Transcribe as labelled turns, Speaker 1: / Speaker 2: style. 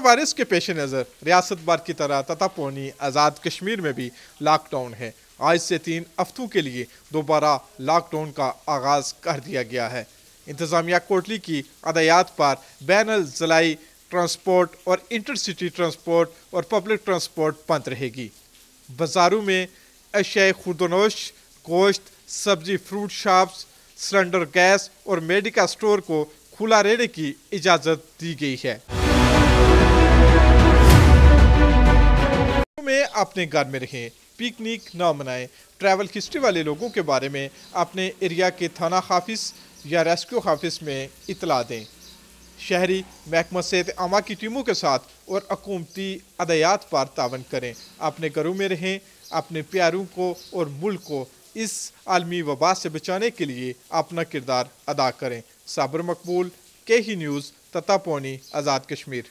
Speaker 1: Virus کے پیش نظر ریاست بھر کی طرح تتاپونی آزاد کشمیر میں بھی لاک ڈاؤن ہے۔ آج سے 3 ہفتوں کے لیے دوبارہ لاک ڈاؤن کا آغاز کر دیا گیا ہے۔ انتظامیہ کوٹلی کی ہدایات پر بین الضلعی ٹرانسپورٹ اور انٹر سٹی ٹرانسپورٹ اور پبلک ٹرانسپورٹ بند رہے گی۔ بازاروں میں اشیاء خوردونوش، گوشت، سبزی، فروٹ شاپس، سلنڈر گیس اور میڈیکل سٹور کو کھلا رہنے کی اجازت دی گئی ہے۔ میں اپنے گھر میں رہیں، پکنک نہ منائیں۔ ٹریول ہسٹری والے لوگوں کے بارے میں اپنے ایریا کے تھانہ آفس یا ریسکیو آفس میں اطلاع دیں۔ شہری محکمہ صحت عامہ کی ٹیموں کے ساتھ اور حکومتی ہدایات پر تعاون کریں۔ اپنے گھروں میں رہیں، اپنے پیاروں کو اور ملک کو اس عالمی وبا سے بچانے کے لیے اپنا کردار ادا کریں۔ صابر مقبول، کے ہی نیوز، تتاپونی، آزاد کشمیر۔